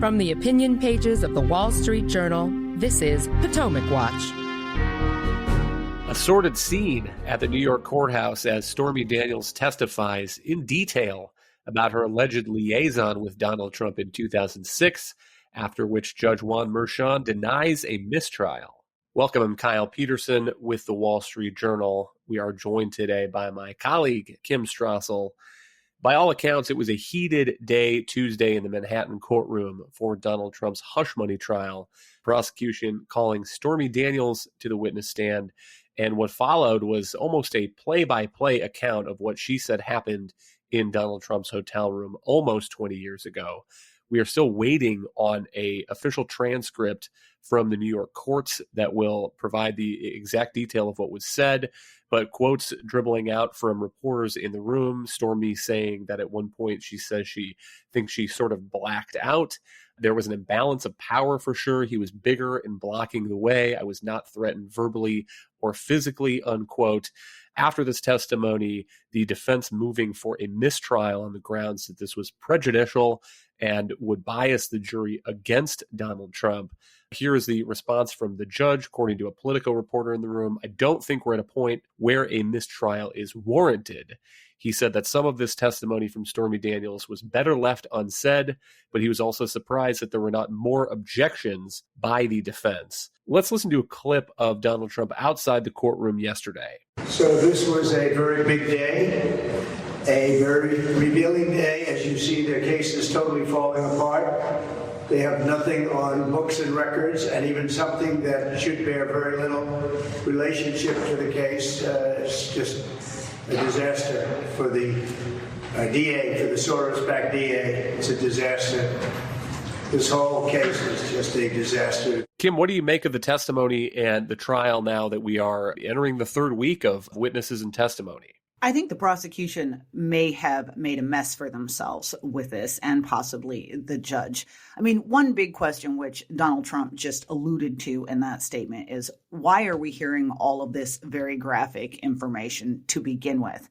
From the opinion pages of the Wall Street Journal, this is Potomac Watch. A sordid scene at the New York courthouse as Stormy Daniels testifies in detail about her alleged liaison with Donald Trump in 2006, after which Judge Juan Merchan denies a mistrial. Welcome, I'm Kyle Peterson with the Wall Street Journal. We are joined today by my colleague, Kim Strassel. By all accounts, it was a heated day Tuesday in the Manhattan courtroom for Donald Trump's hush money trial, prosecution calling Stormy Daniels to the witness stand. And what followed was almost a play-by-play account of what she said happened in Donald Trump's hotel room almost 20 years ago. We are still waiting on an official transcript from the New York courts that will provide the exact detail of what was said, but quotes dribbling out from reporters in the room, Stormy saying that at one point she says she thinks she sort of blacked out. There was an imbalance of power for sure. He was bigger and blocking the way. I was not threatened verbally or physically, unquote. After this testimony, the defense moving for a mistrial on the grounds that this was prejudicial and would bias the jury against Donald Trump. Here is the response from the judge, according to a Politico reporter in the room. I don't think we're at a point where a mistrial is warranted. He said that some of this testimony from Stormy Daniels was better left unsaid, but he was also surprised that there were not more objections by the defense. Let's listen to a clip of Donald Trump outside the courtroom yesterday. So this was a very big day, a very revealing day. As you see, their case is totally falling apart. They have nothing on books and records, and even something that should bear very little relationship to the case. It's just a disaster for the DA, for the Soros-backed DA. It's a disaster. This whole case is just a disaster. Kim, what do you make of the testimony and the trial now that we are entering the third week of witnesses and testimony? I think the prosecution may have made a mess for themselves with this, and possibly the judge. I mean, one big question which Donald Trump just alluded to in that statement is, why are we hearing all of this very graphic information to begin with?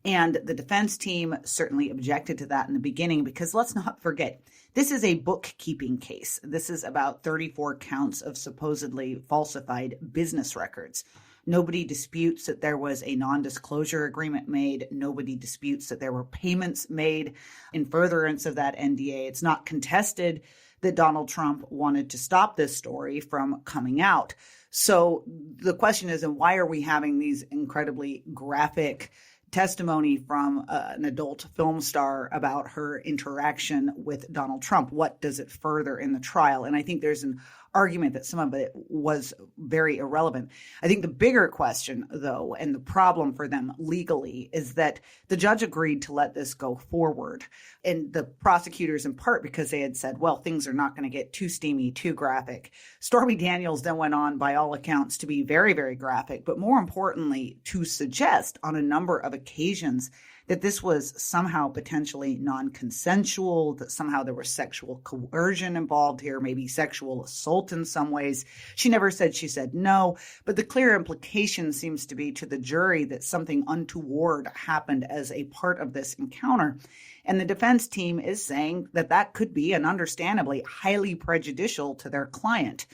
And the defense team certainly objected to that in the beginning, because let's not forget, this is a bookkeeping case. This is about 34 counts of supposedly falsified business records. Nobody disputes that there was a non-disclosure agreement made. Nobody disputes that there were payments made in furtherance of that NDA. It's not contested that Donald Trump wanted to stop this story from coming out. So the question is, and why are we having these incredibly graphic testimony from an adult film star about her interaction with Donald Trump? What does it further in the trial? And I think there's an argument that some of it was very irrelevant. I think the bigger question, though, and the problem for them legally, is that the judge agreed to let this go forward. And the prosecutors, in part because they had said, well, things are not going to get too steamy, too graphic. Stormy Daniels then went on, by all accounts, to be very, very graphic, but more importantly, to suggest on a number of occasions that this was somehow potentially non-consensual, that somehow there was sexual coercion involved here, maybe sexual assault in some ways. She never said she said no, but the clear implication seems to be to the jury that something untoward happened as a part of this encounter. And the defense team is saying that that could be, and understandably, highly prejudicial to their client.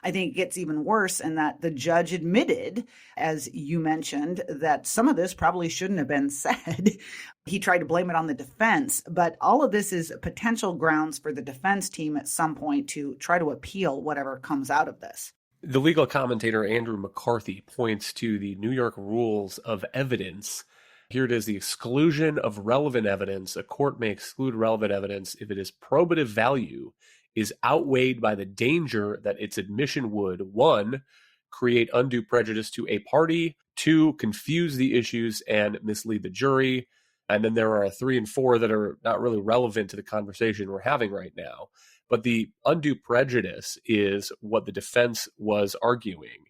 I think it gets even worse in that the judge admitted, as you mentioned, that some of this probably shouldn't have been said. He tried to blame it on the defense, but all of this is potential grounds for the defense team at some point to try to appeal whatever comes out of this. The legal commentator Andrew McCarthy points to the New York rules of evidence. Here it is: the exclusion of relevant evidence. A court may exclude relevant evidence if it is probative value is outweighed by the danger that its admission would, 1, create undue prejudice to a party, 2, confuse the issues and mislead the jury. And then there are 3 and 4 that are not really relevant to the conversation we're having right now. But the undue prejudice is what the defense was arguing.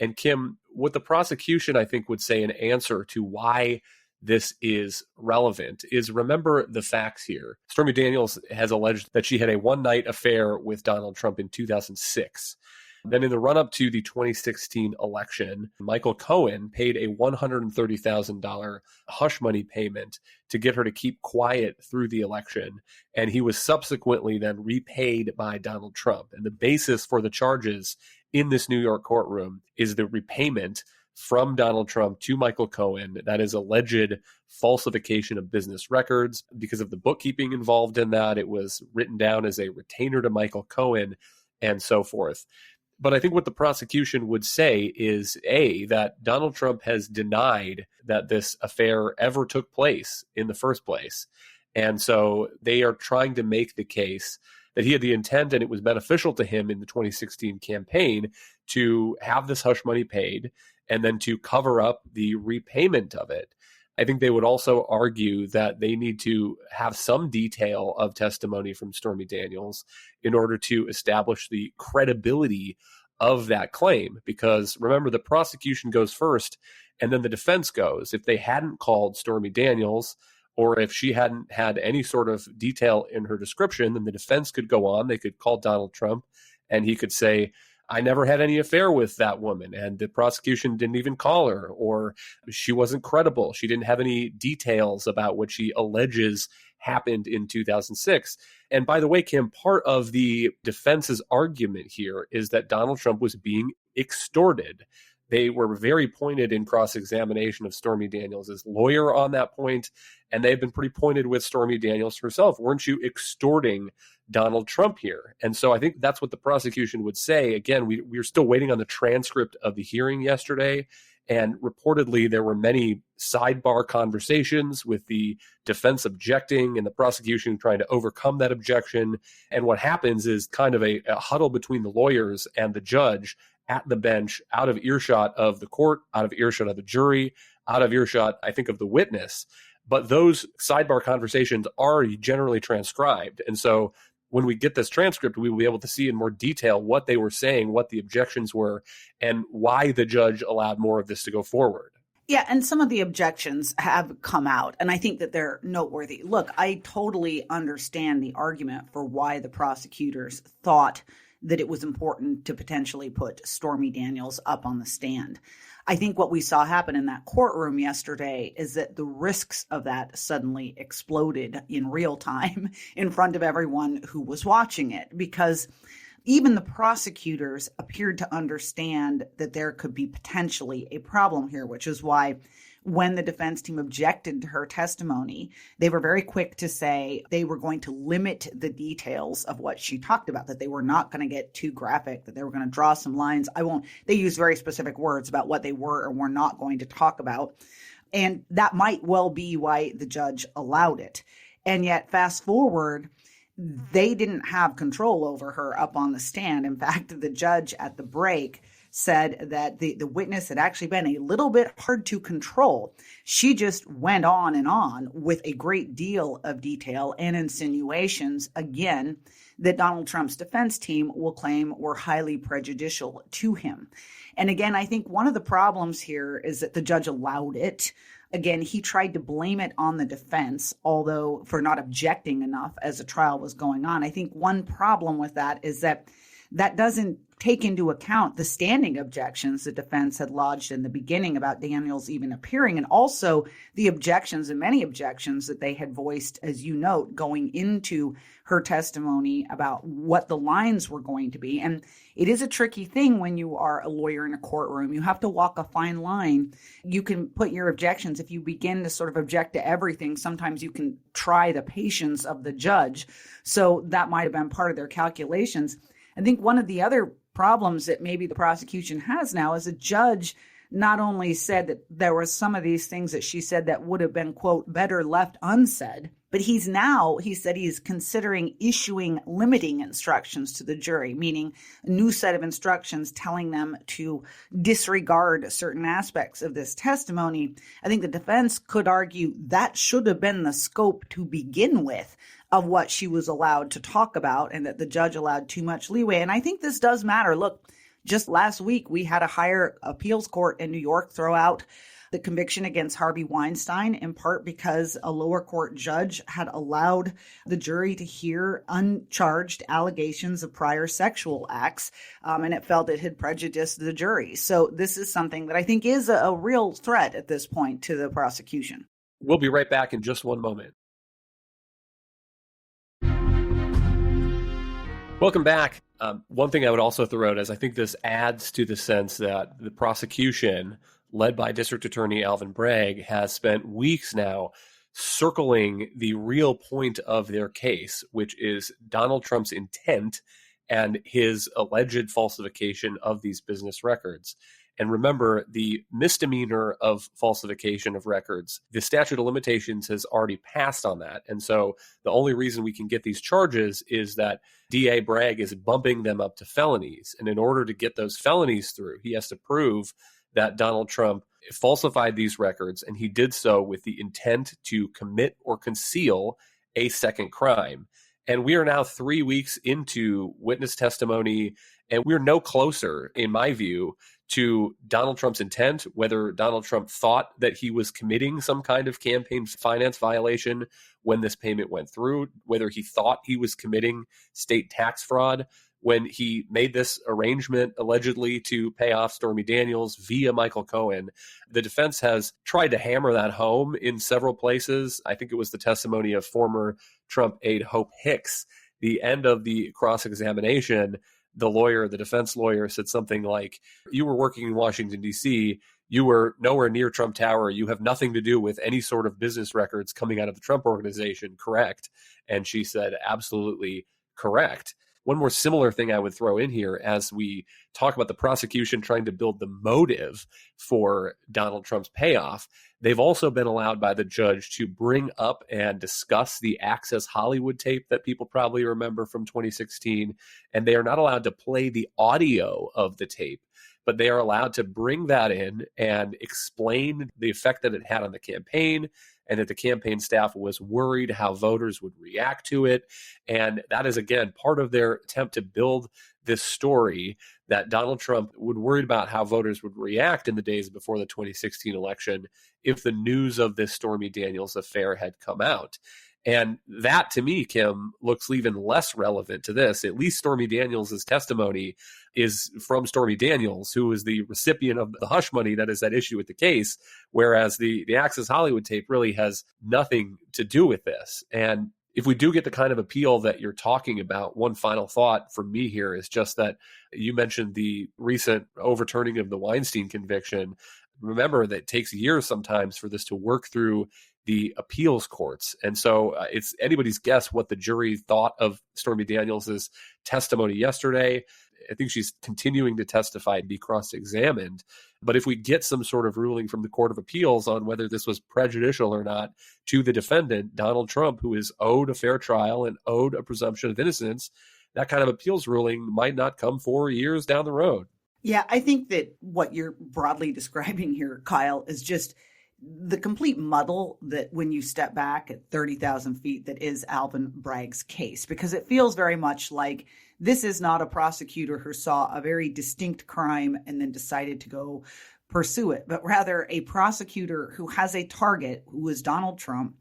And Kim, what the prosecution, I think, would say in answer to why this is relevant is, remember the facts here. Stormy Daniels has alleged that she had a one-night affair with Donald Trump in 2006. Then in the run-up to the 2016 election, Michael Cohen paid a $130,000 hush money payment to get her to keep quiet through the election. And he was subsequently then repaid by Donald Trump. And the basis for the charges in this New York courtroom is the repayment from Donald Trump to Michael Cohen. That is alleged falsification of business records. Because of the bookkeeping involved in that, it was written down as a retainer to Michael Cohen and so forth. But I think what the prosecution would say is, A, that Donald Trump has denied that this affair ever took place in the first place. And so they are trying to make the case that he had the intent and it was beneficial to him in the 2016 campaign to have this hush money paid and then to cover up the repayment of it. I think they would also argue that they need to have some detail of testimony from Stormy Daniels in order to establish the credibility of that claim. Because remember, the prosecution goes first and then the defense goes. If they hadn't called Stormy Daniels, or if she hadn't had any sort of detail in her description, then the defense could go on. They could call Donald Trump and he could say, I never had any affair with that woman, and the prosecution didn't even call her, or she wasn't credible. She didn't have any details about what she alleges happened in 2006. And by the way, Kim, part of the defense's argument here is that Donald Trump was being extorted. They were very pointed in cross-examination of Stormy Daniels' lawyer on that point, and they've been pretty pointed with Stormy Daniels herself. Weren't you extorting Donald Trump here? And so I think that's what the prosecution would say. Again, we're still waiting on the transcript of the hearing yesterday, and reportedly there were many sidebar conversations with the defense objecting and the prosecution trying to overcome that objection. And what happens is kind of a huddle between the lawyers and the judge at the bench, out of earshot of the court, out of earshot of the jury, out of earshot, I think, of the witness. But those sidebar conversations are generally transcribed. And so when we get this transcript, we will be able to see in more detail what they were saying, what the objections were, and why the judge allowed more of this to go forward. Yeah, and some of the objections have come out, and I think that they're noteworthy. Look, I totally understand the argument for why the prosecutors thought that it was important to potentially put Stormy Daniels up on the stand. I think what we saw happen in that courtroom yesterday is that the risks of that suddenly exploded in real time in front of everyone who was watching it, because even the prosecutors appeared to understand that there could be potentially a problem here, which is why when the defense team objected to her testimony, they were very quick to say they were going to limit the details of what she talked about, that they were not going to get too graphic, that they were going to draw some lines. They used very specific words about what they were or were not going to talk about. And that might well be why the judge allowed it. And yet, fast forward, they didn't have control over her up on the stand. In fact, the judge at the break said that the witness had actually been a little bit hard to control. She just went on and on with a great deal of detail and insinuations, again, that Donald Trump's defense team will claim were highly prejudicial to him. And again, I think one of the problems here is that the judge allowed it. Again, he tried to blame it on the defense, although for not objecting enough as the trial was going on. I think one problem with that is that doesn't take into account the standing objections the defense had lodged in the beginning about Daniels even appearing, and also the objections and many objections that they had voiced, as you note, going into her testimony about what the lines were going to be. And it is a tricky thing when you are a lawyer in a courtroom. You have to walk a fine line. You can put your objections, if you begin to sort of object to everything, sometimes you can try the patience of the judge. So that might have been part of their calculations. I think one of the other problems that maybe the prosecution has now is a judge not only said that there were some of these things that she said that would have been, quote, better left unsaid, but he said he's considering issuing limiting instructions to the jury, meaning a new set of instructions telling them to disregard certain aspects of this testimony. I think the defense could argue that should have been the scope to begin with of what she was allowed to talk about, and that the judge allowed too much leeway. And I think this does matter. Look, just last week, we had a higher appeals court in New York throw out the conviction against Harvey Weinstein, in part because a lower court judge had allowed the jury to hear uncharged allegations of prior sexual acts, and it felt it had prejudiced the jury. So this is something that I think is a real threat at this point to the prosecution. We'll be right back in just one moment. Welcome back. One thing I would also throw out is I think this adds to the sense that the prosecution, led by District Attorney Alvin Bragg, has spent weeks now circling the real point of their case, which is Donald Trump's intent and his alleged falsification of these business records. And remember, the misdemeanor of falsification of records, the statute of limitations has already passed on that. And so the only reason we can get these charges is that DA Bragg is bumping them up to felonies. And in order to get those felonies through, he has to prove that Donald Trump falsified these records, and he did so with the intent to commit or conceal a second crime. And we are now 3 weeks into witness testimony, and we're no closer, in my view, to Donald Trump's intent, whether Donald Trump thought that he was committing some kind of campaign finance violation when this payment went through, whether he thought he was committing state tax fraud when he made this arrangement allegedly to pay off Stormy Daniels via Michael Cohen. The defense has tried to hammer that home in several places. I think it was the testimony of former Trump aide Hope Hicks. The end of the cross-examination, the defense lawyer said something like, "You were working in Washington, D.C., you were nowhere near Trump Tower, you have nothing to do with any sort of business records coming out of the Trump organization, correct?" And she said, "Absolutely correct." One more similar thing I would throw in here as we talk about the prosecution trying to build the motive for Donald Trump's payoff, they've also been allowed by the judge to bring up and discuss the Access Hollywood tape that people probably remember from 2016, and they are not allowed to play the audio of the tape, but they are allowed to bring that in and explain the effect that it had on the campaign, and that the campaign staff was worried how voters would react to it. And that is, again, part of their attempt to build this story that Donald Trump would worry about how voters would react in the days before the 2016 election if the news of this Stormy Daniels affair had come out. And that, to me, Kim, looks even less relevant to this. At least Stormy Daniels' testimony is from Stormy Daniels, who is the recipient of the hush money that is at issue with the case, whereas the Access Hollywood tape really has nothing to do with this. And if we do get the kind of appeal that you're talking about, one final thought from me here is just that you mentioned the recent overturning of the Weinstein conviction. Remember that it takes years sometimes for this to work through the appeals courts. And so it's anybody's guess what the jury thought of Stormy Daniels' testimony yesterday. I think she's continuing to testify and be cross-examined. But if we get some sort of ruling from the Court of Appeals on whether this was prejudicial or not to the defendant, Donald Trump, who is owed a fair trial and owed a presumption of innocence, that kind of appeals ruling might not come for years down the road. Yeah, I think that what you're broadly describing here, Kyle, is just the complete muddle that when you step back at 30,000 feet that is Alvin Bragg's case, because it feels very much like this is not a prosecutor who saw a very distinct crime and then decided to go pursue it, but rather a prosecutor who has a target, who is Donald Trump,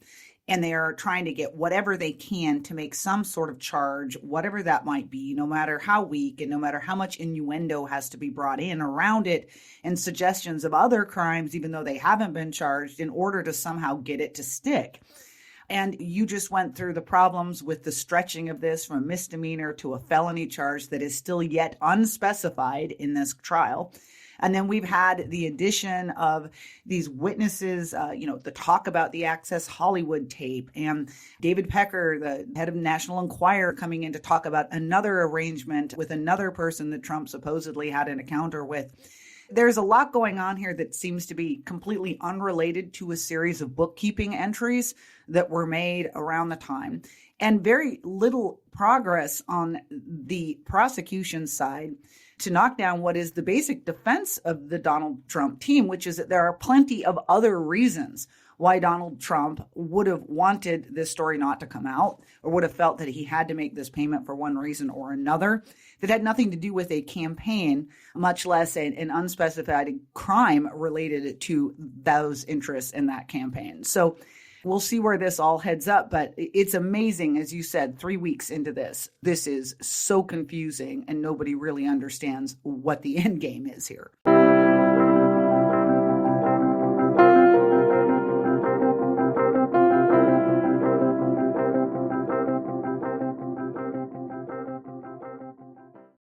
and they are trying to get whatever they can to make some sort of charge, whatever that might be, no matter how weak and no matter how much innuendo has to be brought in around it and suggestions of other crimes, even though they haven't been charged, in order to somehow get it to stick. And you just went through the problems with the stretching of this from a misdemeanor to a felony charge that is still yet unspecified in this trial. And then we've had the addition of these witnesses, the talk about the Access Hollywood tape, and David Pecker, the head of National Enquirer, coming in to talk about another arrangement with another person that Trump supposedly had an encounter with. There's a lot going on here that seems to be completely unrelated to a series of bookkeeping entries that were made around the time, and very little progress on the prosecution side to knock down what is the basic defense of the Donald Trump team, which is that there are plenty of other reasons why Donald Trump would have wanted this story not to come out, or would have felt that he had to make this payment for one reason or another that had nothing to do with a campaign, much less an unspecified crime related to those interests in that campaign. So we'll see where this all heads up, but it's amazing, as you said, 3 weeks into this. This is so confusing and nobody really understands what the end game is here.